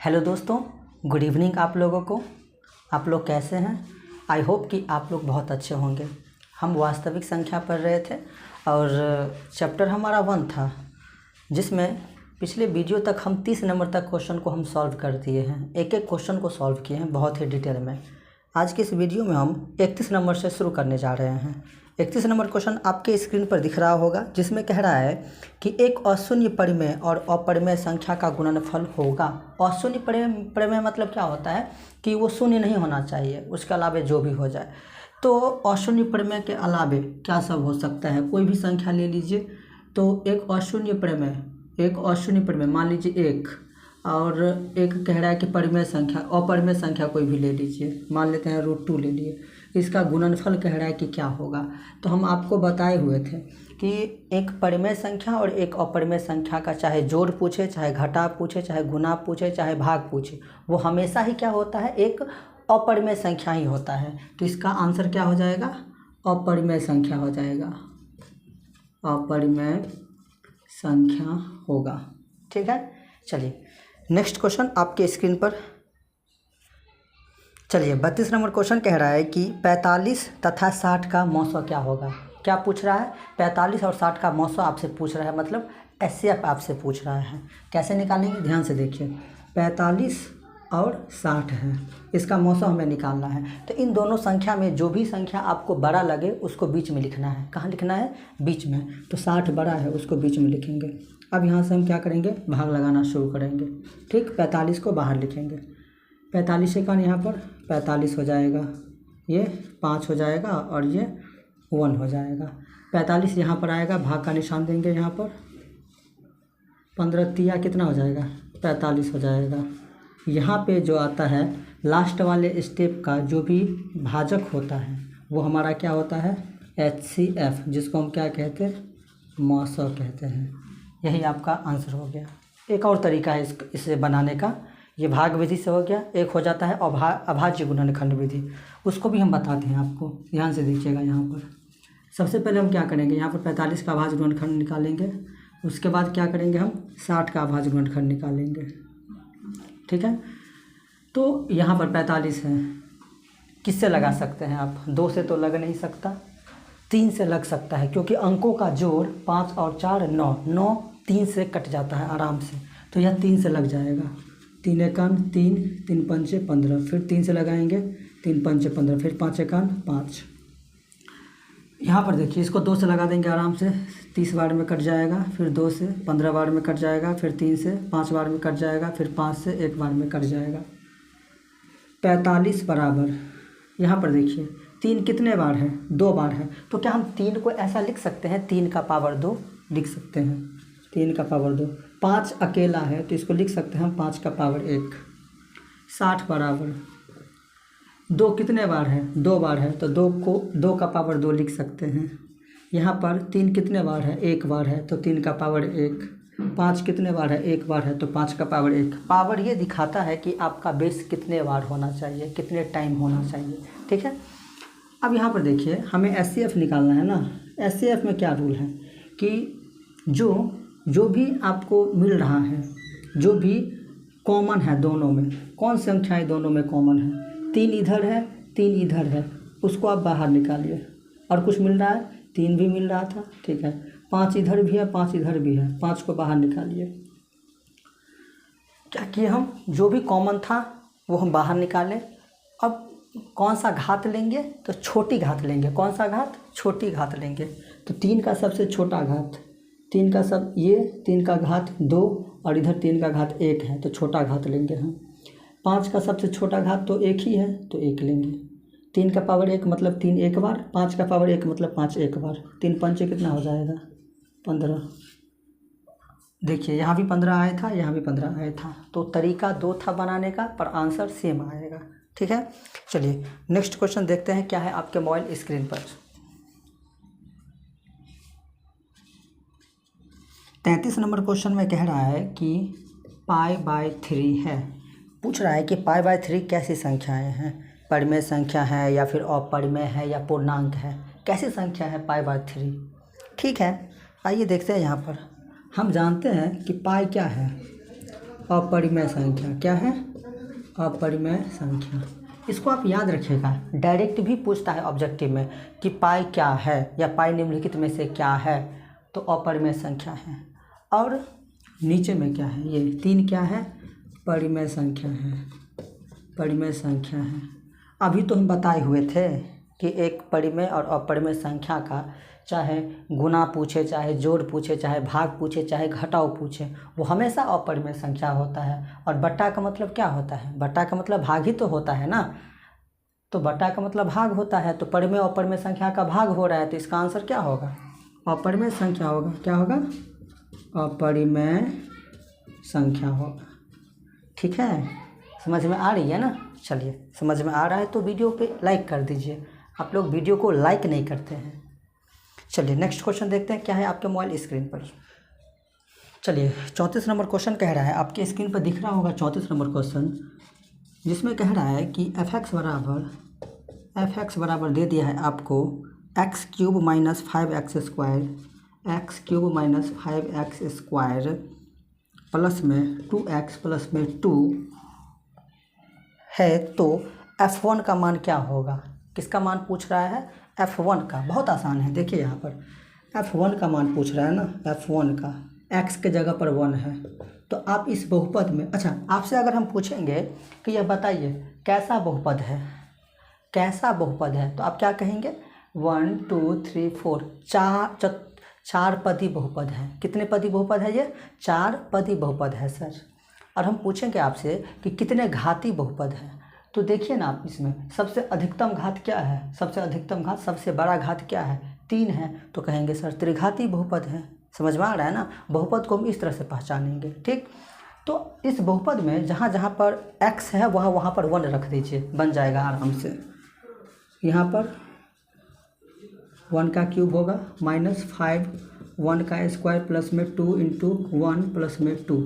Hello दोस्तों, good evening आप लोगों को। आप लोग कैसे हैं? आई होप कि आप लोग बहुत अच्छे होंगे। हम वास्तविक संख्या पढ़ रहे थे और चैप्टर हमारा 1 था, जिसमें पिछले वीडियो तक हम 30 नंबर तक क्वेश्चन को हम सॉल्व कर दिए हैं। एक एक क्वेश्चन को सॉल्व किए हैं बहुत ही डिटेल में। आज के इस वीडियो में हम 31 नंबर से शुरू करने जा रहे हैं। 31 नंबर क्वेश्चन आपके स्क्रीन पर दिख रहा होगा, जिसमें कह रहा है कि एक अशून्य परिमेय और अपरिमेय संख्या का गुणनफल होगा। अशून्य परिमेय मतलब क्या होता है कि वो शून्य नहीं होना चाहिए, उसके अलावे जो भी हो जाए। तो अशून्य परिमेय के अलावे क्या सब हो सकता है? कोई भी संख्या ले लीजिए। तो एक अशून्य परिमेय मान लीजिए 1, और एक कह रहा है कि परिमेय संख्या, अपरिमेय संख्या कोई भी ले लीजिए, मान लेते हैं √2 ले लिए। इसका गुणनफल कह रहा है कि क्या होगा। तो हम आपको बताए हुए थे कि एक परिमेय संख्या और एक अपरिमेय संख्या का चाहे जोड़ पूछे, चाहे घटा पूछे, चाहे गुना पूछे, चाहे भाग पूछे, वो हमेशा ही क्या होता है, एक अपरिमेय संख्या ही होता है। तो इसका आंसर क्या हो जाएगा? अपरिमेय संख्या हो जाएगा, अपरिमेय संख्या होगा। ठीक है, चलिए नेक्स्ट क्वेश्चन आपके स्क्रीन पर। चलिए 32 नंबर क्वेश्चन कह रहा है कि 45 तथा 60 का मौसा क्या होगा। क्या पूछ रहा है? 45 और 60 का मौसा आपसे पूछ रहा है, मतलब एचसीएफ आपसे पूछ रहा है। कैसे निकालेंगे, ध्यान से देखिए। 45 और 60 है, इसका मौसा हमें निकालना है। तो इन दोनों संख्या में जो भी संख्या आपको बड़ा लगे उसको बीच में लिखना है। कहाँ लिखना है? बीच में। तो 60 बड़ा है, उसको बीच में लिखेंगे। अब यहाँ से हम क्या करेंगे? भाग लगाना शुरू करेंगे। ठीक, 45 को बाहर लिखेंगे। 45 से यहाँ पर 45 हो जाएगा, ये 5 हो जाएगा और ये 1 हो जाएगा। 45 यहाँ पर आएगा, भाग का निशान देंगे यहाँ पर। 15 तिया कितना हो जाएगा? 45 हो जाएगा। यहाँ पे जो आता है लास्ट वाले स्टेप का जो भी भाजक होता है वो हमारा क्या होता है? HCF, जिसको हम क्या कहते हैं? मौसा कहते हैं। यही आपका आंसर हो गया। एक और तरीका है इसे बनाने का, ये भाग विधि से हो गया। एक हो जाता है अभाज्य गुणनखंड विधि, उसको भी हम बताते हैं आपको। ध्यान से देखिएगा। यहाँ पर सबसे पहले हम क्या करेंगे, यहाँ पर 45 का अभाज्य गुणनखंड निकालेंगे। उसके बाद क्या करेंगे, हम 60 का अभाज्य गुणनखंड निकालेंगे। ठीक है, तो यहाँ पर 45 है, किससे लगा सकते हैं आप? 2 से तो लग नहीं सकता, 3 से लग सकता है, क्योंकि अंकों का जोड़ 5 और 4 9 3 से कट जाता है आराम से। तो यह 3 से लग जाएगा। 3 एकान 3, 3 पंचे 15, फिर 3 से लगाएंगे, 3 पंचे 15, फिर 5 एकान 5। यहाँ पर देखिए, इसको 2 से लगा देंगे आराम से, 30 बार में कट जाएगा। फिर 2 से 15 बार में कट जाएगा, फिर 3 से 5 बार में कट जाएगा, फिर 5 से 1 बार में कट जाएगा। 45 बराबर, यहाँ पर देखिए 3 कितने बार है? 2 बार है। तो क्या हम 3 को ऐसा लिख सकते हैं? 3 का पावर 2 लिख सकते हैं, 3 का पावर 2। 5 अकेला है तो इसको लिख सकते हैं हम 5 का पावर 1। 60 बराबर 2 कितने बार है? 2 बार है, तो 2 का पावर 2 लिख सकते हैं। यहाँ पर 3 कितने बार है? 1 बार है, तो 3 का पावर 1। 5 कितने बार है? 1 बार है, तो 5 का पावर 1। पावर ये दिखाता है कि आपका बेस कितने बार होना चाहिए, कितने टाइम होना चाहिए। ठीक है, अब यहाँ पर देखिए, हमें HCF निकालना है ना। HCF में क्या रूल है कि जो भी आपको मिल रहा है, जो भी कॉमन है दोनों में, कौन संख्याएं दोनों में कॉमन है? 3 इधर है, 3 इधर है, उसको आप बाहर निकालिए। और कुछ मिल रहा है? 3 भी मिल रहा था, ठीक है। 5 इधर भी है, 5 इधर भी है, 5 को बाहर निकालिए। क्या किए हम? जो भी कॉमन था वो हम बाहर निकालें। अब कौन सा घात लेंगे? तो छोटी घात लेंगे। कौन सा घात? छोटी घात लेंगे। तो 3 का सबसे छोटा घात, 3 का सब ये 3 का घात 2 और इधर 3 का घात 1 है, तो छोटा घात लेंगे हम। 5 का सबसे छोटा घात तो 1 ही है, तो 1 लेंगे। 3 का पावर 1 मतलब 3 1 बार, 5 का पावर 1 मतलब 5 1 बार। 3 पंचे कितना हो जाएगा? 15। देखिए यहाँ भी 15 आया था, यहाँ भी 15 आया था, तो तरीका 2 था बनाने का, पर आंसर सेम आएगा। ठीक है, चलिए नेक्स्ट क्वेश्चन देखते हैं क्या है आपके मोबाइल स्क्रीन पर। 33 नंबर क्वेश्चन में कह रहा है कि π/3 है। पूछ रहा है कि π/3 कैसी संख्याएं हैं? परिमेय संख्या है या फिर अपरिमेय है या पूर्णांक है? कैसी संख्या है π/3? ठीक है, आइए देखते हैं। यहाँ पर हम जानते हैं कि पाई क्या है, अपरिमेय संख्या। क्या है? अपरिमेय संख्या। इसको आप याद रखिएगा, डायरेक्ट भी पूछता है ऑब्जेक्टिव में कि पाई क्या है या पाई निम्नलिखित में से क्या है, तो अपरिमेय संख्या है। और नीचे में क्या है? ये 3 क्या है? परिमेय संख्या है। परिमेय संख्या है। अभी तो हम बताए हुए थे कि एक परिमेय और अपरिमेय संख्या का चाहे गुना पूछे, चाहे जोड़ पूछे, चाहे भाग पूछे, चाहे घटाव पूछे, वो हमेशा अपरिमेय संख्या होता है। और बट्टा का मतलब क्या होता है? बट्टा का मतलब भाग ही तो होता है ना। तो बट्टा का मतलब भाग होता है, तो परिमेय और अपरिमेय संख्या का भाग हो रहा है, तो इसका आंसर क्या होगा? अपरिमेय संख्या होगा। क्या होगा? अपरिमेय संख्या होगा। ठीक है, समझ में आ रही है ना? चलिए, समझ में आ रहा है तो वीडियो पे लाइक कर दीजिए। आप लोग वीडियो को लाइक नहीं करते हैं। चलिए नेक्स्ट क्वेश्चन देखते हैं क्या है आपके मोबाइल स्क्रीन पर। चलिए 34 नंबर क्वेश्चन कह रहा है, आपके स्क्रीन पर दिख रहा होगा 34 नंबर क्वेश्चन, जिसमें कह रहा है कि एफ एक्स बराबर दे दिया है आपको x cube minus 5x square plus में 2x प्लस में 2 है, तो f1 का मान क्या होगा? किसका मान पूछ रहा है? f1 का। बहुत आसान है, देखिए यहाँ पर f1 का मान पूछ रहा है ना, f1 का। x के जगह पर 1 है, तो आप इस बहुपद में, अच्छा आपसे अगर हम पूछेंगे कि यह बताइए कैसा बहुपद है, कैसा बहुपद है, तो आप क्या कहेंगे? 1 2 3 4 चार पदी बहुपद है। कितने पदी बहुपद है ये? 4 पदी बहुपद है सर। और हम पूछेंगे आपसे कि कितने घाती बहुपद है, तो देखिए ना आप इसमें सबसे अधिकतम घात क्या है? सबसे अधिकतम घात, सबसे बड़ा घात क्या है? 3 है, तो कहेंगे सर त्रिघाती बहुपद है। समझ में आ रहा है ना? बहुपद को हम इस तरह से पहचानेंगे। ठीक, तो इस बहुपद में जहाँ जहाँ पर x है वहाँ पर 1 रख दीजिए, बन जाएगा आराम से। यहाँ पर 1 का क्यूब होगा माइनस 5 1 का स्क्वायर प्लस में 2 इंटू 1 प्लस में 2।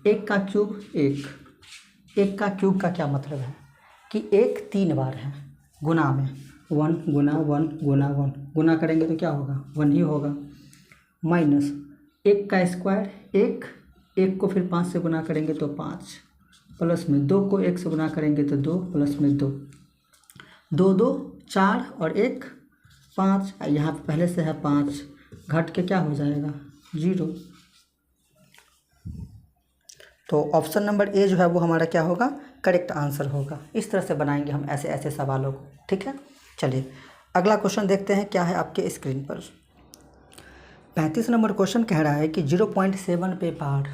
1 का क्यूब 1 का क्यूब का क्या मतलब है कि 1 3 बार है गुना में, 1 गुना 1 गुना 1, गुना करेंगे तो क्या होगा? 1 ही होगा। माइनस 1 का स्क्वायर 1 को फिर 5 से गुना करेंगे तो 5, प्लस में 2 को 1 से गुना करेंगे तो 2 प्लस में 2, 2 2 4 और 1 5। यहाँ पहले से है 5, घट के क्या हो जाएगा? 0। तो ऑप्शन नंबर ए जो है वो हमारा क्या होगा? करेक्ट आंसर होगा। इस तरह से बनाएंगे हम ऐसे ऐसे सवालों को। ठीक है, चलिए अगला क्वेश्चन देखते हैं क्या है आपके स्क्रीन पर। 35 नंबर क्वेश्चन कह रहा है कि 0.7 पे बार,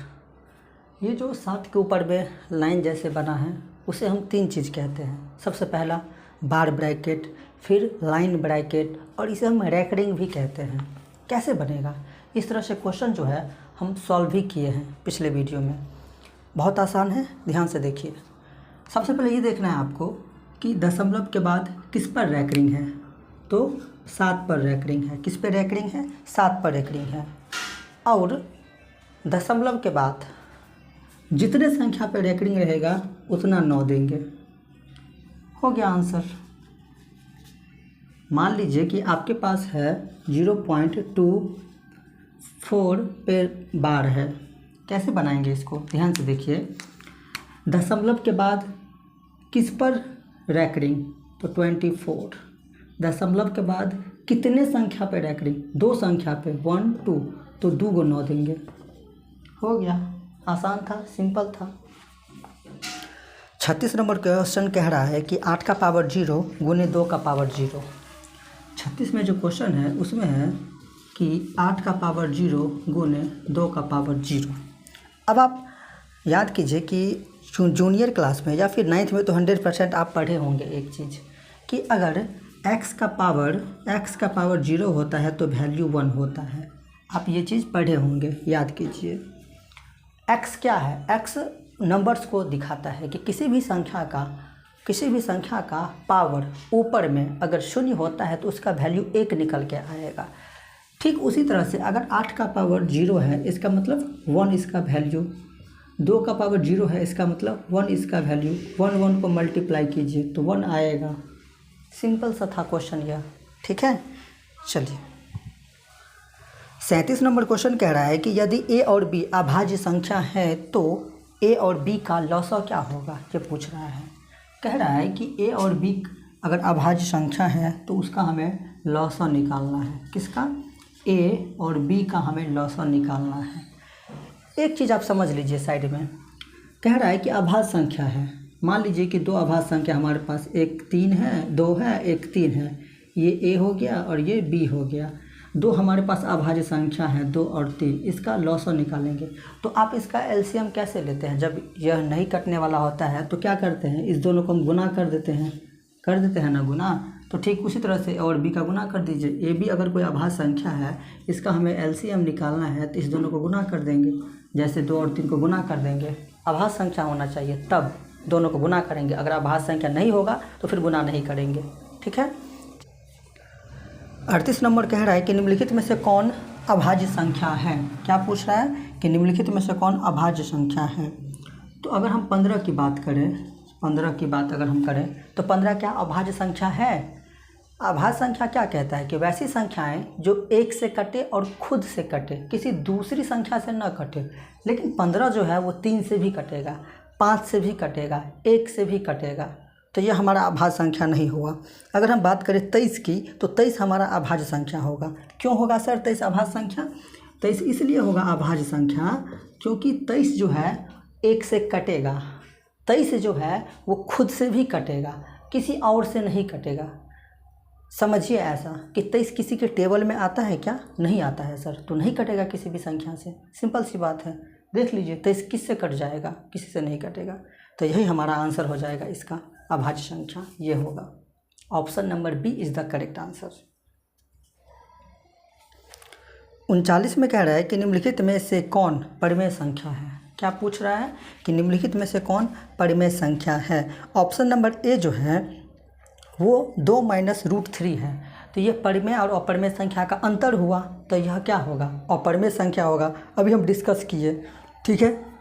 ये जो 7 के ऊपर में लाइन जैसे बना है उसे हम 3 चीज़ कहते हैं। सबसे पहला बार ब्रैकेट, फिर लाइन ब्रैकेट, और इसे हम रैकरिंग भी कहते हैं। कैसे बनेगा? इस तरह से क्वेश्चन जो है हम सॉल्व भी किए हैं पिछले वीडियो में। बहुत आसान है, ध्यान से देखिए। सबसे पहले ये देखना है आपको कि दशमलव के बाद किस पर रैकरिंग है, तो 7 पर रैकरिंग है। किस पर रैकरिंग है? 7 पर रैकरिंग है। और दशमलव के बाद जितने संख्या पर रैकरिंग रहेगा उतना 9 देंगे। हो गया आंसर। मान लीजिए कि आपके पास है 0.24 पे बार है। कैसे बनाएंगे इसको? ध्यान से देखिए। दशमलव के बाद किस पर रैकरिंग, तो 24। दशमलव के बाद कितने संख्या पे रैकरिंग? 2 संख्या पे, 1 2, तो 2 को 9 देंगे। हो गया, आसान था, सिंपल था। 36 नंबर क्वेश्चन कह रहा है कि 8 का पावर 0 गुने 2 का पावर 0। 36 में जो क्वेश्चन है उसमें है कि 8 का पावर 0 गुने 2 का पावर 0। अब आप याद कीजिए कि जूनियर क्लास में या फिर 9th में तो 100% आप पढ़े होंगे एक चीज़ कि अगर x का पावर 0 होता है तो वैल्यू 1 होता है। आप ये चीज़ पढ़े होंगे, याद कीजिए। x क्या है? x नंबर्स को दिखाता है कि किसी भी संख्या का पावर ऊपर में अगर 0 होता है तो उसका वैल्यू 1 निकल के आएगा। ठीक उसी तरह से अगर 8 का पावर 0 है इसका मतलब 1 इसका वैल्यू, 2 का पावर 0 है इसका मतलब 1 इसका वैल्यू, 1 को मल्टीप्लाई कीजिए तो 1 आएगा। सिंपल सा था क्वेश्चन यह। ठीक है, चलिए 37 नंबर क्वेश्चन कह रहा है कि यदि a और b अभाज्य संख्या है तो ए और बी का लॉसव क्या होगा, ये पूछ रहा है। कह रहा है कि ए और बी अगर अभाज्य संख्या है तो उसका हमें लॉसव निकालना है। किसका? ए और बी का हमें लॉसव निकालना है। एक चीज़ आप समझ लीजिए साइड में, कह रहा है कि अभाज्य संख्या है। मान लीजिए कि दो अभाज्य संख्या हमारे पास, एक 3 है, 2 है, एक 3 है। ये ए हो गया और ये बी हो गया। दो हमारे पास अभाज्य संख्या है, 2 और 3, इसका लॉसव निकालेंगे। तो आप इसका एलसीएम कैसे लेते हैं? जब यह नहीं कटने वाला होता है तो क्या करते हैं, इस दोनों को हम गुना कर देते हैं ना गुना। तो ठीक उसी तरह से और बी का गुना कर दीजिए। ए बी अगर कोई अभाज्य संख्या है, इसका हमें एलसीएम निकालना है तो इस दोनों को गुना कर देंगे। जैसे 2 और 3 को गुना कर देंगे, अभाज्य संख्या होना चाहिए तब दोनों को गुना करेंगे। अगर अभाज्य संख्या नहीं होगा तो फिर गुना नहीं करेंगे। ठीक है। 38 नंबर कह रहा है कि निम्नलिखित में से कौन अभाज्य संख्या है। क्या पूछ रहा है कि निम्नलिखित में से कौन अभाज्य संख्या है। तो अगर हम 15 की बात करें, 15 की बात अगर हम करें तो 15 क्या अभाज्य संख्या है? अभाज्य संख्या क्या कहता है कि वैसी संख्याएं जो 1 से कटे और खुद से कटे, किसी दूसरी संख्या से न कटे। लेकिन 15 जो है वो 3 से भी कटेगा, 5 से भी कटेगा, 1 से भी कटेगा, तो यह हमारा अभाज्य संख्या नहीं हुआ। अगर हम बात करें 23 की तो 23 हमारा अभाज्य संख्या होगा। क्यों होगा सर 23 अभाज्य संख्या? 23 इसलिए होगा अभाज्य संख्या क्योंकि 23 जो है 1 से कटेगा, 23 जो है वो खुद से भी कटेगा, किसी और से नहीं कटेगा। समझिए ऐसा कि 23 किसी के टेबल में आता है क्या? नहीं आता है सर, तो नहीं कटेगा किसी भी संख्या से। सिंपल सी बात है। देख लीजिए 23 किससे कट जाएगा? किसी से नहीं कटेगा। तो यही हमारा आंसर हो जाएगा इसका, अभाज्य संख्या ये होगा। Option number B is the correct answer. 39 में कह रहा है कि निम्नलिखित में से कौन परिमेय संख्या है। क्या पूछ रहा है कि निम्नलिखित में से कौन परिमेय संख्या है। ऑप्शन नंबर ए जो है वो 2 - √3 है। तो ये परिमेय और अपरिमेय संख्या का अंतर हुआ, तो यह क्या होगा? अपरिमेय संख्या होगा। अभी हम डिस्कस किए। ठीक है।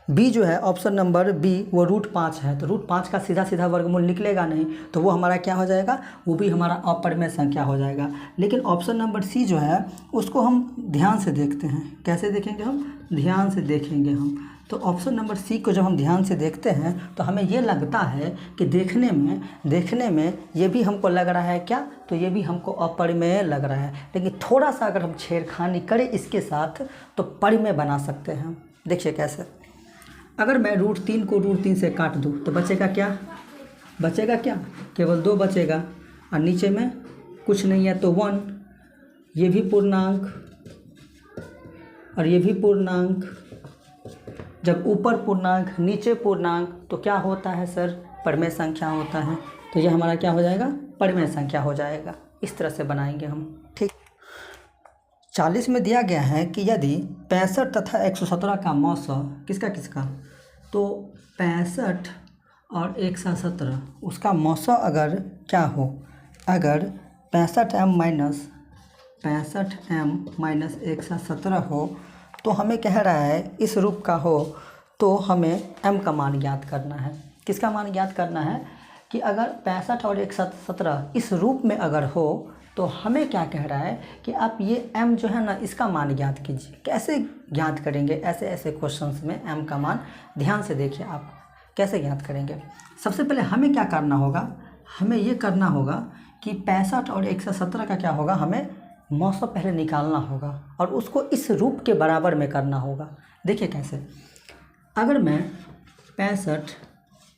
बी जो है ऑप्शन नंबर बी वो √5 है, तो √5 का सीधा सीधा वर्गमूल निकलेगा नहीं, तो वो हमारा क्या हो जाएगा? वो भी हमारा अपरिमेय संख्या हो जाएगा। लेकिन ऑप्शन नंबर सी जो है उसको हम ध्यान से देखते हैं। कैसे देखेंगे हम? ध्यान से देखेंगे हम। तो ऑप्शन नंबर सी को जब हम ध्यान से देखते हैं तो हमें ये लगता है कि देखने में ये भी हमको लग रहा है क्या? तो ये भी हमको अपरिमेय लग रहा है। लेकिन थोड़ा सा अगर हम छेड़खानी करें इसके साथ तो परिमेय बना सकते हैं। देखिए कैसे। अगर मैं √3 को √3 से काट दूँ तो बचेगा क्या? केवल 2 बचेगा, और नीचे में कुछ नहीं है तो 1। ये भी पूर्णांक और ये भी पूर्णांक। जब ऊपर पूर्णांक नीचे पूर्णांक तो क्या होता है सर? परिमेय संख्या होता है। तो ये हमारा क्या हो जाएगा? परिमेय संख्या हो जाएगा। इस तरह से बनाएंगे हम। ठीक। 40 में दिया गया है कि यदि 65 तथा 117 का मौसा किसका तो 65 और 117 उसका मौसा अगर क्या हो, अगर 65m - 117 हो तो हमें कह रहा है इस रूप का हो तो हमें m का मान ज्ञात करना है। किसका मान ज्ञात करना है? कि अगर 65 और 117 इस रूप में अगर हो तो हमें क्या कह रहा है कि आप ये m जो है ना इसका मान ज्ञात कीजिए। कैसे ज्ञात करेंगे? ऐसे क्वेश्चंस में m का मान ध्यान से देखिए आप कैसे ज्ञात करेंगे। सबसे पहले हमें क्या करना होगा? हमें ये करना होगा कि 65 और 117 का क्या होगा, हमें मौसा पहले निकालना होगा और उसको इस रूप के बराबर में करना होगा। देखिए कैसे। अगर मैं 65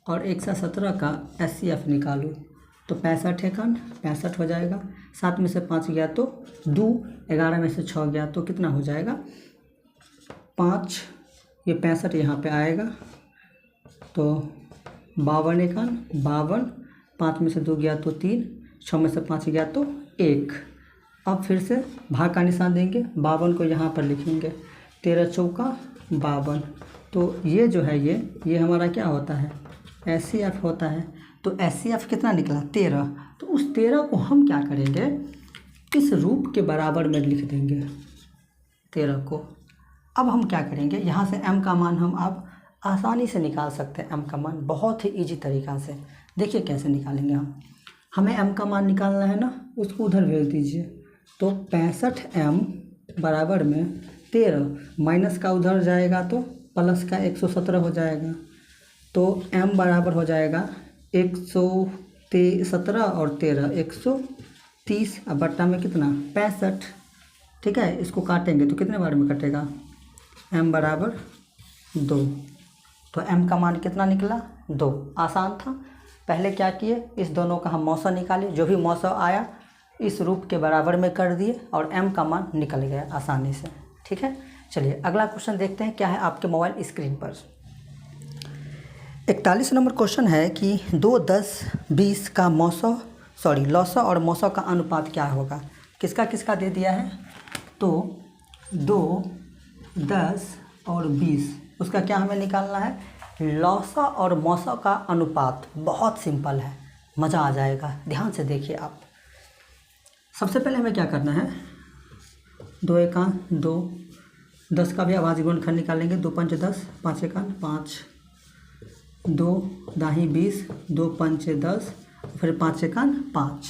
और 117 का HCF निकालूँ तो 65 एकन 65 हो जाएगा, 7 में से 5 गया तो 2, 11 में से 6 गया तो कितना हो जाएगा? 5। ये 65 यहाँ पे आएगा तो 52 एकन 52, 5 में से 2 गया तो 3, 6 में से 5 गया तो 1। अब फिर से भाग का निशान देंगे, 52 को यहाँ पर लिखेंगे, 13 चौका 52। तो ये जो है ये हमारा क्या होता है? HCF होता है। तो HCF कितना निकला? 13। तो उस 13 को हम क्या करेंगे? इस रूप के बराबर में लिख देंगे 13 को। अब हम क्या करेंगे? यहाँ से m का मान हम आप आसानी से निकाल सकते हैं। m का मान बहुत ही ईजी तरीक़ा से। देखिए कैसे निकालेंगे हम। हमें m का मान निकालना है ना, उसको उधर भेज दीजिए। तो 65m बराबर में 13 माइनस का उधर जाएगा तो प्लस का 117 हो जाएगा, तो m बराबर हो जाएगा 117 और 13 130, अब बट्टा में कितना 65। ठीक है, इसको काटेंगे तो कितने बार में कटेगा, m बराबर 2, तो m का मान कितना निकला 2। आसान था। पहले क्या किए, इस दोनों का हम मौसा निकाले, जो भी मौसा आया इस रूप के बराबर में कर दिए और m का मान निकल गया आसानी से। ठीक है, चलिए अगला क्वेश्चन देखते हैं क्या है आपके मोबाइल स्क्रीन पर। 41 नंबर क्वेश्चन है कि 2, 10, 20 का लौसा और मौसा का अनुपात क्या होगा। किसका किसका दे दिया है, तो 2, 10 और 20, उसका क्या हमें निकालना है, लौसा और मौसा का अनुपात। बहुत सिंपल है, मज़ा आ जाएगा, ध्यान से देखिए आप। सबसे पहले हमें क्या करना है, 2 एका 2, 10 का भी अभाज्य गुणनखंड निकालेंगे, 2 पंचे 10, 5 एका 5, 2 दाही 20, 2 पंचे 10, फिर 5 एका 5।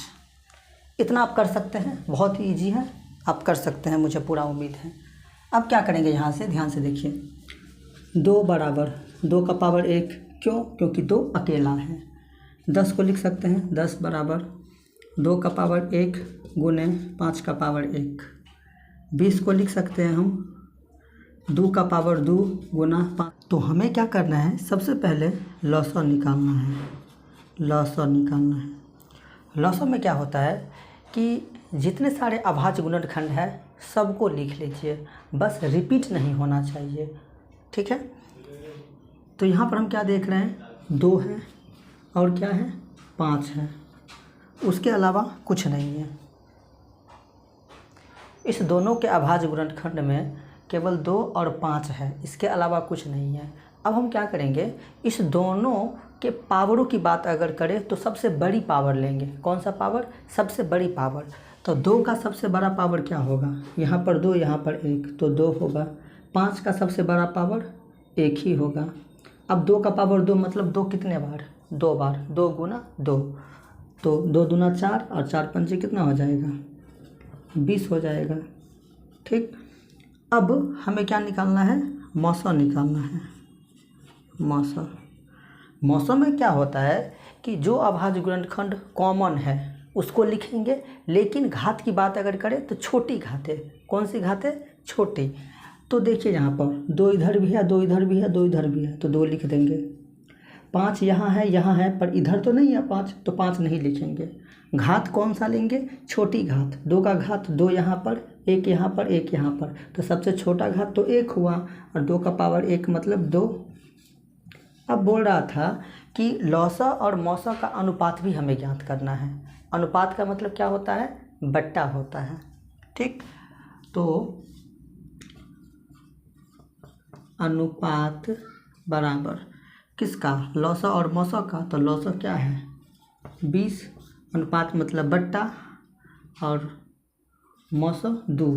इतना आप कर सकते हैं, बहुत ही ईजी है, आप कर सकते हैं, मुझे पूरा उम्मीद है। अब क्या करेंगे, यहाँ से ध्यान से देखिए, 2 बराबर 2 का पावर 1, क्यों, क्योंकि 2 अकेला है। 10 को लिख सकते हैं, 10 बराबर 2 का पावर 1 गुने 5 का पावर 1। 20 को लिख सकते हैं हम 2 का पावर 2 गुना 5। तो हमें क्या करना है, सबसे पहले लौसा निकालना है। लौसा में क्या होता है कि जितने सारे अभाज्य गुणनखंड है सबको लिख लीजिए, बस रिपीट नहीं होना चाहिए। ठीक है, तो यहाँ पर हम क्या देख रहे हैं, 2 है और क्या है 5 है, उसके अलावा कुछ नहीं है। इस दोनों के अभाज्य गुणनखंड में केवल 2 और 5 है, इसके अलावा कुछ नहीं है। अब हम क्या करेंगे, इस दोनों के पावरों की बात अगर करें तो सबसे बड़ी पावर लेंगे। कौन सा पावर, सबसे बड़ी पावर। तो 2 का सबसे बड़ा पावर क्या होगा, यहाँ पर 2 यहाँ पर 1, तो 2 होगा। 5 का सबसे बड़ा पावर 1 ही होगा। अब 2 का पावर 2 मतलब 2 कितने बार, 2 बार, 2 गुना 2, तो 2 दूना 4 और 4 पंचे कितना हो जाएगा 20 हो जाएगा। ठीक, अब हमें क्या निकालना है, मौसा निकालना है। मौसा में क्या होता है कि जो अभाज्य गुणनखंड कॉमन है उसको लिखेंगे, लेकिन घात की बात अगर करें तो छोटी घात है। कौन सी घात है, छोटी। तो देखिए यहाँ पर 2 इधर भी है, 2 इधर भी है, 2 इधर भी है, तो 2 लिख देंगे। 5 यहाँ है, पर इधर तो नहीं है 5, तो 5 नहीं लिखेंगे। घात कौन सा लेंगे, छोटी घात। 2 का घात 2 यहाँ पर, 1 यहाँ पर, 1 यहाँ पर, तो सबसे छोटा घात तो 1 हुआ, और 2 का पावर 1 मतलब 2। अब बोल रहा था कि लौसा और मौसा का अनुपात भी हमें ज्ञात करना है। अनुपात का मतलब क्या होता है, बट्टा होता है। ठीक, तो अनुपात बराबर किसका, लौसा और मौसा का। तो लौसा क्या है 20, अनुपात मतलब बट्टा, और मौसा 2,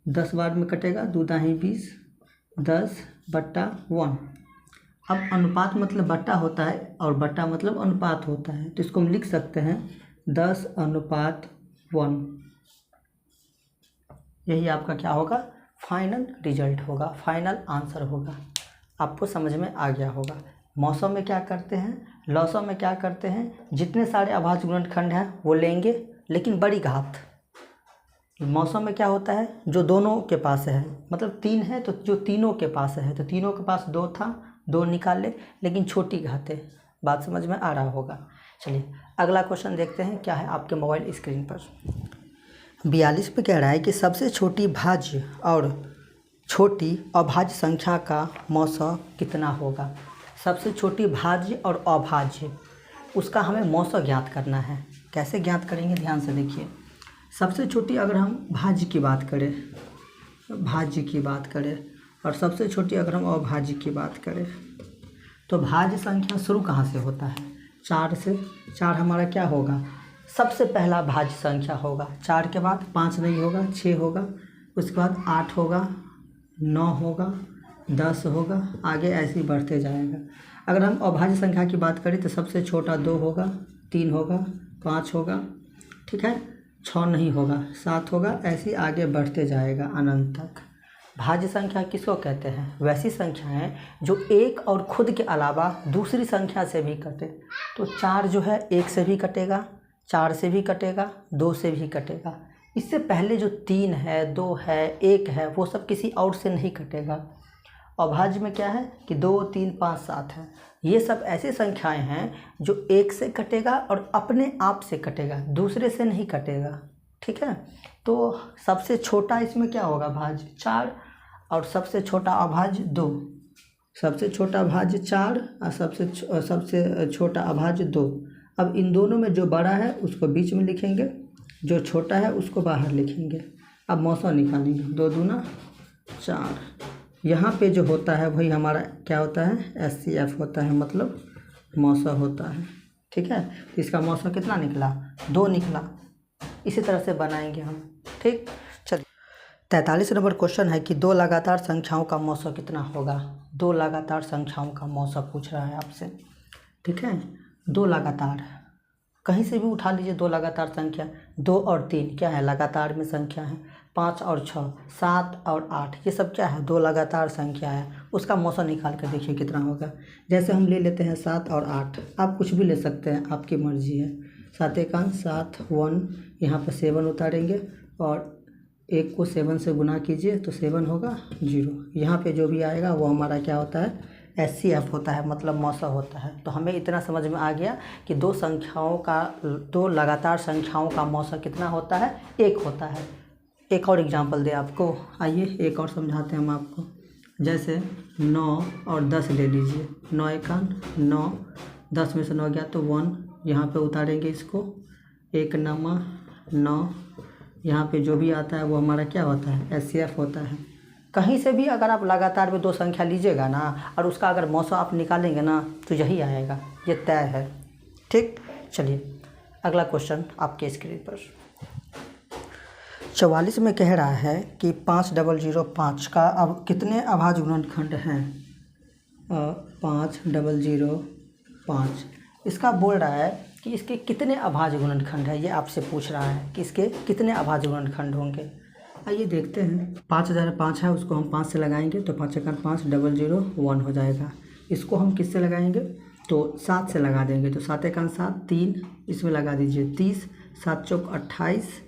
10 बार में कटेगा, 2 दाही 20, 10 बट्टा 1। अब अनुपात मतलब बट्टा होता है और बट्टा मतलब अनुपात होता है, तो इसको हम लिख सकते हैं 10:1। यही आपका क्या होगा, फाइनल रिजल्ट होगा, फाइनल आंसर होगा। आपको समझ में आ गया होगा। मौसम में क्या करते हैं, लौसा में क्या करते हैं, जितने सारे अभाज्य गुणनखंड हैं वो लेंगे, लेकिन बड़ी घात। मौसम में क्या होता है, जो दोनों के पास है, मतलब 3 है तो जो तीनों के पास है, तो तीनों के पास 2 था, 2 निकाले, लेकिन छोटी घातें। बात समझ में आ रहा होगा। चलिए अगला क्वेश्चन देखते हैं क्या है आपके मोबाइल स्क्रीन पर। 42 पे कह रहा है कि सबसे छोटी भाज्य और छोटी अभाज्य संख्या का मौसा कितना होगा। सबसे छोटी भाज्य और अभाज्य, उसका हमें मौसा ज्ञात करना है। कैसे ज्ञात करेंगे, ध्यान से देखिए। सबसे छोटी अगर हम भाज्य की बात करें, और सबसे छोटी अगर हम अभाज्य की बात करें, तो भाज्य संख्या शुरू कहाँ से होता है, 4 से। 4 हमारा क्या होगा, सबसे पहला भाज्य संख्या होगा। 4 के बाद 5 नहीं होगा, 6 होगा, उसके बाद 8 होगा, 9 होगा, 10 होगा, आगे ऐसे ही बढ़ते जाएगा। अगर हम अभाज्य संख्या की बात करें तो सबसे छोटा 2 होगा, 3 होगा, 5 होगा, ठीक है, 6 नहीं होगा, 7 होगा, ऐसे ही आगे बढ़ते जाएगा अनंत तक। भाज्य संख्या किसको कहते हैं? वैसी संख्या है जो एक और खुद के अलावा दूसरी संख्या से भी कटे। तो 4 जो है 1 से भी कटेगा, 4 से भी कटेगा, 2 से भी कटेगा। इससे पहले जो 3 है, 2 है, 1 है, वो सब किसी और से नहीं कटेगा। अभाज्य में क्या है कि 2, 3, 5, 7 है। ये सब ऐसी संख्याएं हैं जो 1 से कटेगा और अपने आप से कटेगा, दूसरे से नहीं कटेगा। ठीक है, तो सबसे छोटा इसमें क्या होगा? भाज्य 4 और सबसे छोटा अभाज्य 2। सबसे छोटा भाज्य 4 और सबसे छोटा अभाज्य 2। अब इन दोनों में जो बड़ा है उसको बीच में लिखेंगे, जो छोटा है उसको बाहर लिखेंगे। अब मौसा निकालेंगे, 2 दूना 4। यहाँ पे जो होता है वही हमारा क्या होता है? SCF होता है, मतलब मौसा होता है। ठीक है, तो इसका मौसा कितना निकला? 2 निकला। इसी तरह से बनाएंगे हम। ठीक, चलिए 43 नंबर क्वेश्चन है कि 2 लगातार संख्याओं का मौसा कितना होगा? 2 लगातार संख्याओं का मौसा पूछ रहा है आपसे। ठीक है, 2 लगातार कहीं से भी उठा लीजिए। 2 लगातार संख्या, 2 और 3 क्या है? लगातार में संख्या है। 5 और 6, 7 और 8, ये सब क्या है? 2 लगातार संख्या है। उसका मौसा निकाल कर देखिए कितना होगा। जैसे हम ले लेते हैं 7 और 8, आप कुछ भी ले सकते हैं, आपकी मर्जी है। 7 एकान 7, 1, यहाँ पर 7 उतारेंगे और 1 को 7 से गुना कीजिए तो 7 होगा 0। यहाँ पे जो भी आएगा वो हमारा क्या होता है? SCF होता है, मतलब मौसा होता है। तो हमें इतना समझ में आ गया कि 2 लगातार संख्याओं का मौसा कितना होता है? 1 होता है। एक और एग्जांपल दे आपको, आइए एक और समझाते हैं हम आपको। जैसे 9 और 10 ले लीजिए। 9 एकान 9, 10 में से 9 गया तो 1, यहाँ पे उतारेंगे इसको। 1 नमा 9, यहाँ पे जो भी आता है वो हमारा क्या होता है? SCF होता है। कहीं से भी अगर आप लगातार में 2 संख्या लीजिएगा ना और उसका अगर मौसा आप निकालेंगे ना तो यही आएगा, ये तय है। ठीक, चलिए अगला क्वेश्चन आपके स्क्रीन पर। 44 में कह रहा है कि 5005 का अब कितने अभाज्य गुणनखंड हैं? 5005 इसका बोल रहा है कि इसके कितने अभाज्य गुणनखंड है, ये आपसे पूछ रहा है कि इसके कितने अभाज्य गुणनखंड होंगे। आइए देखते हैं। 5005 है, उसको हम 5 से लगाएंगे तो 5 एकान 5, 001 हो जाएगा। इसको हम किससे लगाएंगे? तो 7 से लगा देंगे। तो 7 एकान 7, 3 इसमें लगा दीजिए 30, 7 चौक 28,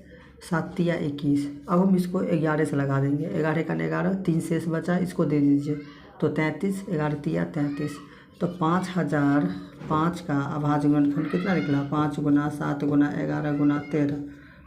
7 तिया 21। अब हम इसको 11 से लगा देंगे। 11 एकान 11, 3 शेष बचा, इसको दे दीजिए तो 33, 11 तिया 33। तो 5005 का अभाज्य गुणनखंड कितना निकला? 5 गुना 7 गुना 11 गुना 13,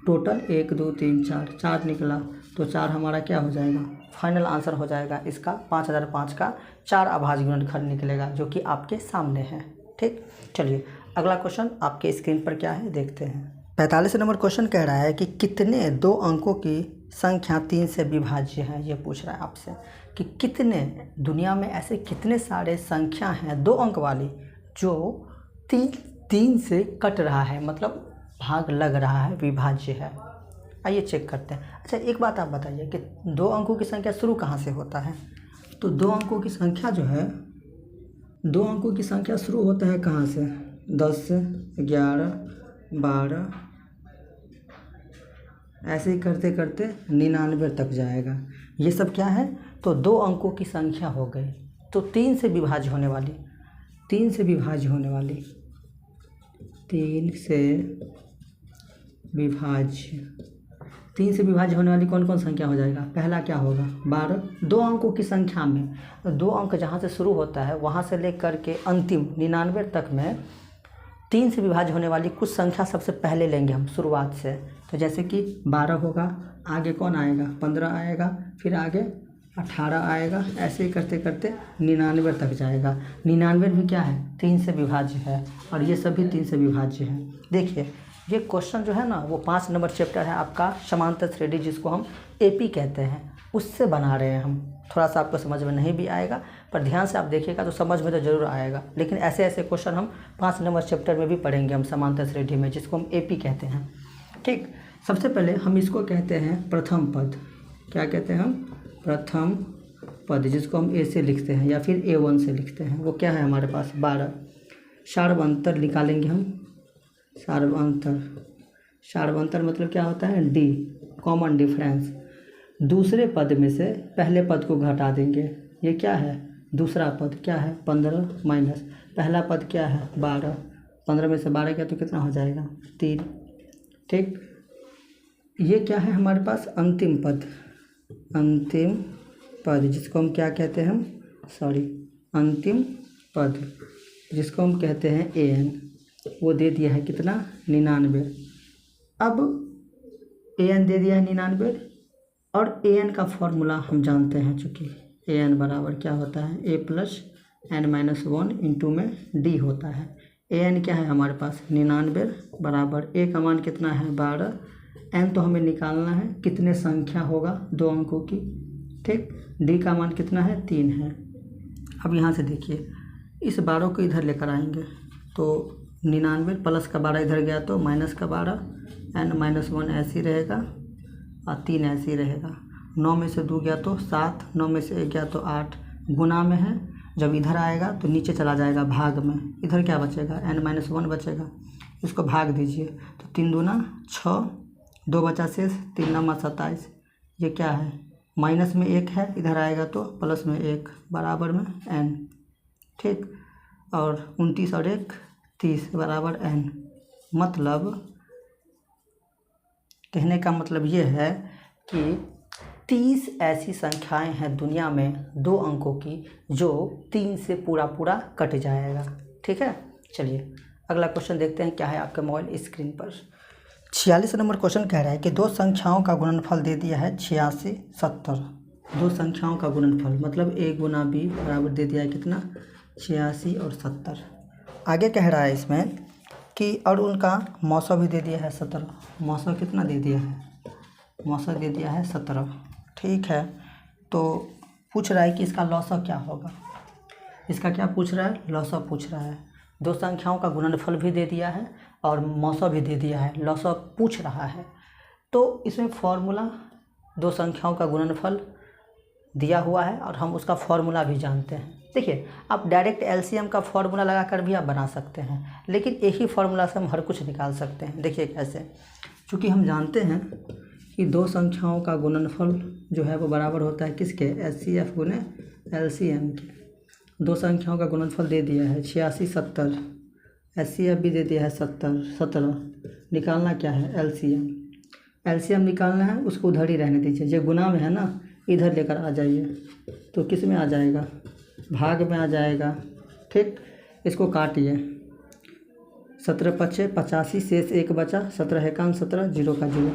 टोटल 1 2 3 4 निकला। तो 4 हमारा क्या हो जाएगा? फाइनल आंसर हो जाएगा इसका। 5005 का 4 अभाज्य गुणनखंड निकलेगा, जो कि आपके सामने है। ठीक, चलिए अगला क्वेश्चन आपके स्क्रीन पर क्या है देखते हैं। 45 नंबर क्वेश्चन कह रहा है कि कितने 2 अंकों की संख्या 3 से विभाज्य है। ये पूछ रहा है आपसे कि कितने दुनिया में ऐसे कितने सारे संख्या हैं 2 अंक वाली जो 3 से कट रहा है, मतलब भाग लग रहा है, विभाज्य है। आइए चेक करते हैं। अच्छा एक बात आप बताइए कि 2 अंकों की संख्या शुरू कहाँ से होता है? तो 2 अंकों की संख्या जो है, 2 अंकों की संख्या शुरू होता है कहाँ से? 10, 11, 12, ऐसे ही करते करते 99 तक जाएगा। ये सब क्या है? तो 2 अंकों की संख्या हो गई। तो 3 से विभाज्य होने वाली, 3 से विभाज्य होने वाली, 3 से विभाज्य होने वाली कौन कौन संख्या हो जाएगा? पहला क्या होगा? 12। 2 अंकों की संख्या में 2 अंक जहाँ से शुरू होता है वहाँ से लेकर के अंतिम 99 तक में 3 से विभाज्य होने वाली कुछ संख्या सबसे पहले लेंगे हम शुरुआत से। तो जैसे कि 12 होगा, आगे कौन आएगा? 15 आएगा, फिर आगे 18 आएगा, ऐसे ही करते करते 99 तक जाएगा। 99 भी क्या है? 3 से विभाज्य है और ये सभी 3 से विभाज्य हैं। देखिए ये क्वेश्चन जो है ना वो 5 नंबर चैप्टर है आपका समांतर श्रेणी, जिसको हम AP कहते हैं, उससे बना रहे हैं हम। थोड़ा सा आपको समझ में नहीं भी आएगा पर ध्यान से आप देखिएगा तो समझ में तो ज़रूर आएगा। लेकिन ऐसे ऐसे क्वेश्चन हम 5 नंबर चैप्टर में भी पढ़ेंगे हम समांतर श्रेणी में, जिसको हम AP कहते हैं। ठीक, सबसे पहले हम इसको कहते हैं प्रथम पद। क्या कहते हैं हम? प्रथम पद, जिसको हम A से लिखते हैं या फिर A1 से लिखते हैं। वो क्या है हमारे पास? 12। सार्वंतर निकालेंगे हम। सार्वंतर मतलब क्या होता है? D, common difference. दूसरे पद में से पहले पद को घटा देंगे। ये क्या है, दूसरा पद क्या है 15 माइनस पहला पद क्या है 12, 15 में से 12 क्या तो कितना हो जाएगा 3। ठीक, ये क्या है हमारे पास अंतिम पद जिसको हम क्या कहते हैं अंतिम पद जिसको हम कहते हैं an, वो दे दिया है कितना 99। अब an दे दिया है 99 और an का फॉर्मूला हम जानते हैं, चूँकि an बराबर क्या होता है a प्लस n-1 इंटू में d होता है। an क्या है हमारे पास 99 बराबर a का मान कितना है 12, n तो हमें निकालना है कितने संख्या होगा 2 अंकों की। ठीक, d का मान कितना है 3 है। अब यहाँ से देखिए इस 12 को इधर लेकर आएंगे तो 99 प्लस का 12 इधर गया तो माइनस का 12, n-1 ऐसे ही रहेगा और 3 ऐसे ही रहेगा। 9 में से 2 गया तो 7, 9 में से 1 गया तो 8, गुना में है। जब इधर आएगा तो नीचे चला जाएगा भाग में, इधर क्या बचेगा n-1 बचेगा, इसको भाग दीजिए तो 3 दूना 6, 2 बचा शेष, 3 9 27। ये क्या है माइनस में 1 है, इधर आएगा तो प्लस में 1 बराबर में n। ठीक, और 29 और 1 30 बराबर n। मतलब कहने का मतलब ये है कि 30 ऐसी संख्याएं हैं दुनिया में 2 अंकों की जो 3 से पूरा कट जाएगा। ठीक है, चलिए अगला क्वेश्चन देखते हैं क्या है आपके मोबाइल स्क्रीन पर। 46 नंबर क्वेश्चन कह रहा है कि 2 संख्याओं का गुणनफल दे दिया है 86 70। 2 संख्याओं का गुणनफल मतलब a गुना b बराबर दे दिया है कितना 86 और 70। आगे कह रहा है इसमें कि और उनका मौसा भी दे दिया है 17। मौसा कितना दे दिया है, मौसा दे दिया है 17। ठीक है, तो पूछ रहा है कि इसका लौसा क्या होगा। इसका क्या पूछ रहा है, लौसा पूछ रहा है। 2 संख्याओं का गुणनफल भी दे दिया है और मौसा भी दे दिया है, लौसा पूछ रहा है। तो इसमें फॉर्मूला 2 संख्याओं का गुणनफल दिया हुआ है और हम उसका फॉर्मूला भी जानते हैं। देखिए आप डायरेक्ट एलसीएम का फॉर्मूला लगाकर भी आप बना सकते हैं, लेकिन एक ही फॉर्मूला से हम हर कुछ निकाल सकते हैं। देखिए कैसे, क्योंकि हम जानते हैं कि 2 संख्याओं का गुणनफल जो है वो बराबर होता है किसके एचसीएफ गुने एलसीएम के। 2 संख्याओं का गुणनफल दे दिया है 86 70, एचसीएफ भी दे दिया है 70 17। निकालना क्या है एलसीएम, एलसीएम निकालना है, उसको उधर ही रहने दीजिए। जो गुना में है ना इधर लेकर आ जाइए तो किस में आ जाएगा भाग में आ जाएगा। ठीक, इसको काटिए 17 5 85 शेष 1 बचा, 17 एकान 17 0 का 0,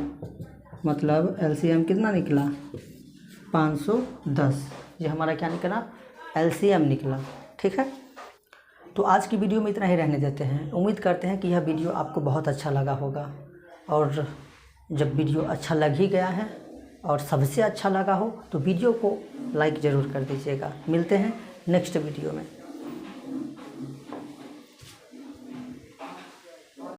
मतलब एलसीएम कितना निकला 510। ये हमारा क्या निकला एलसीएम निकला। ठीक है, तो आज की वीडियो में इतना ही रहने देते हैं। उम्मीद करते हैं कि यह वीडियो आपको बहुत अच्छा लगा होगा, और जब वीडियो अच्छा लग ही गया है और सबसे अच्छा लगा हो तो वीडियो को लाइक ज़रूर कर दीजिएगा। मिलते हैं नेक्स्ट वीडियो में।